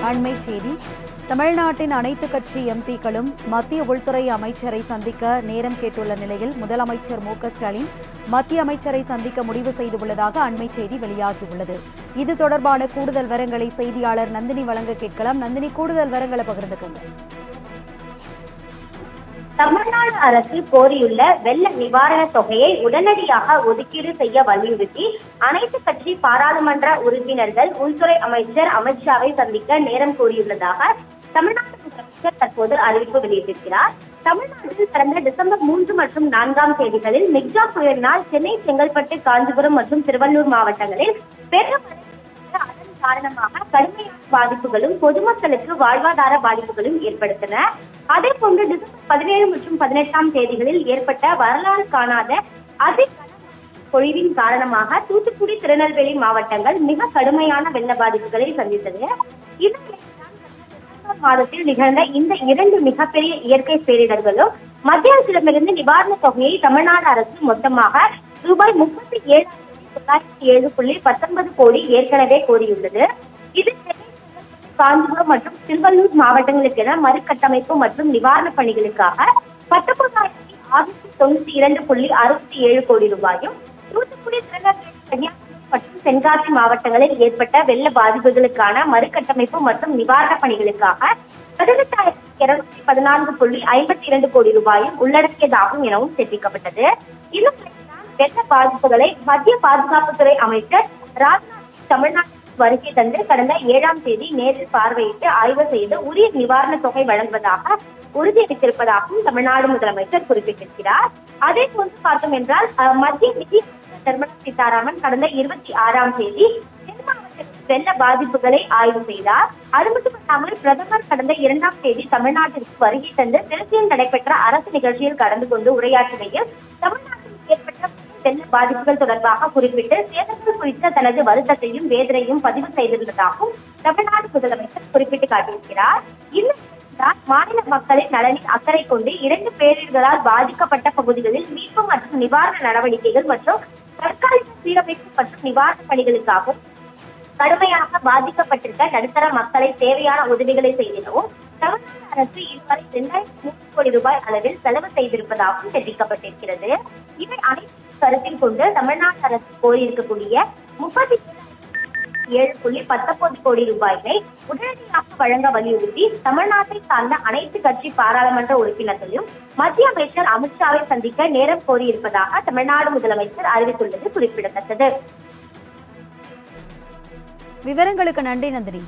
அண்மை செய்தி. தமிழ்நாட்டின் அனைத்து கட்சி எம்பிக்களும் மத்திய உள்துறை அமைச்சரை சந்திக்க நேரம் கேட்டுள்ள நிலையில் முதலமைச்சர் மு.க.ஸ்டாலின் மத்திய அமைச்சரை சந்திக்க முடிவு செய்துள்ளதாக அண்மை செய்தி வெளியாகியுள்ளது. இது தொடர்பான கூடுதல் விவரங்களை செய்தியாளர் நந்தினி வழங்க கேட்கலாம். நந்தினி, கூடுதல் விவரங்களை பகிர்ந்துக்கோங்க. தமிழ்நாடு அரசு கோரியுள்ள வெள்ள நிவாரண தொகையை உடனடியாக ஒதுக்கீடு செய்ய வலியுறுத்தி அனைத்து கட்சி பாராளுமன்ற உறுப்பினர்கள் உள்துறை அமைச்சர் அமித்ஷாவை சந்திக்க நேரம் கோரியுள்ளதாக தமிழ்நாடு முதலமைச்சர் தற்போது அறிவிப்பு வெளியிட்டிருக்கிறார். தமிழ்நாட்டில் கடந்த டிசம்பர் 3 மற்றும் 4 தேதிகளில் மிக்ஜா புயலினால் சென்னை, செங்கல்பட்டு, காஞ்சிபுரம் மற்றும் திருவள்ளூர் மாவட்டங்களில் பெரும் அதன் காரணமாக கடுமையான பாதிப்புகளும் பொதுமக்களுக்கு வாழ்வாதார பாதிப்புகளும் ஏற்படுத்தின. அதே போன்று டிசம்பர் 17 மற்றும் 18 தேதிகளில் ஏற்பட்ட வரலாறு காணாத பொழிவின் காரணமாக தூத்துக்குடி, திருநெல்வேலி மாவட்டங்கள் மிக கடுமையான வெள்ள பாதிப்புகளை சந்தித்தது. டிசம்பர் மாதத்தில் நிகழ்ந்த இந்த 2 மிகப்பெரிய இயற்கை பேரிடர்களும் மத்திய அரசிடமிருந்து நிவாரண தொகையை தமிழ்நாடு அரசு மொத்தமாக ரூபாய் 37,907.19 கோடி ஏற்கனவே கோரியுள்ளது. இது காஞ்சிபுரம் மற்றும் திருவள்ளூர் மாவட்டங்களுக்கென மறுகட்டமைப்பு மற்றும் நிவாரணப் பணிகளுக்காக 19,692.67 கோடி ரூபாயும், தூத்துக்குடி, திருநெல்வேலி, கன்னியாகுமரி மற்றும் தென்காசி மாவட்டங்களில் ஏற்பட்ட வெள்ள பாதிப்புகளுக்கான மறுகட்டமைப்பு மற்றும் நிவாரணப் பணிகளுக்காக 18,214.52 கோடி ரூபாயும் உள்ளடக்கியதாகும் எனவும் தெரிவிக்கப்பட்டது. இன்னும் வெள்ள பாதிப்புகளை மத்திய பாதுகாப்புத்துறை அமைச்சர் ராஜ்நாத் தமிழ்நாட்டில் வருகை தந்து கடந்த 7 தேதி நேரில் பார்வையிட்டு ஆய்வு செய்து உரிய நிவாரண தொகை வழங்குவதாக உறுதியளித்திருப்பதாகவும் தமிழ்நாடு முதலமைச்சர் குறிப்பிட்டிருக்கிறார். அதே போன்று பார்த்தோம் என்றால் மத்திய நிதி நிர்மலா சீதாராமன் கடந்த 26 தேதி தென் மாவட்டத்தில் வெள்ள பாதிப்புகளை ஆய்வு செய்தார். அது மட்டுமல்லாமல் பிரதமர் கடந்த 2 தேதி தமிழ்நாட்டிற்கு வருகை தந்து திருச்சியில் நடைபெற்ற அரசு நிகழ்ச்சியில் கலந்து கொண்டு உரையாற்றுகையில் தமிழ்நாட்டில் ஏற்பட்ட வெள்ள பாதிப்புகள் தொடர்பாக குறிப்பிட்டு சேதங்கள் குறித்த தனது வருத்தத்தையும் வேதனையும் பதிவு செய்திருந்ததாகவும் தமிழ்நாடு முதலமைச்சர் குறிப்பிட்டு காட்டியிருக்கிறார். இன்னும் மாநில மக்களின் நலனில் அக்கறை கொண்டு 2 பேரிடர்களால் பாதிக்கப்பட்ட பகுதிகளில் மீட்பு மற்றும் நிவாரண நடவடிக்கைகள் மற்றும் தற்காலிக சீரமைப்பு மற்றும் நிவாரண பணிகளுக்காகவும் கடுமையாக பாதிக்கப்பட்டிருக்க நடுத்தர மக்களை தேவையான உதவிகளை செய்திடவும் தமிழ்நாடு அரசு இதுவரை 2,300 கோடி ரூபாய் அளவில் செலவு செய்திருப்பதாகவும் தெரிவிக்கப்பட்டிருக்கிறது. இவை அனைத்து கருத்தில் கொண்டு தமிழ்நாடு அரசு கோரியிருக்கக்கூடிய 37,19 கோடி ரூபாயை உடனடியாக வழங்க வலியுறுத்தி தமிழ்நாட்டை சார்ந்த அனைத்து கட்சி பாராளுமன்ற உறுப்பினர்களையும் மத்திய அமைச்சர் அமித்ஷாவை சந்திக்க நேரம் கோரியிருப்பதாக தமிழ்நாடு முதலமைச்சர் அறிவித்துள்ளது குறிப்பிடத்தக்கது. விவரங்களுக்கு நன்றி நந்தினி.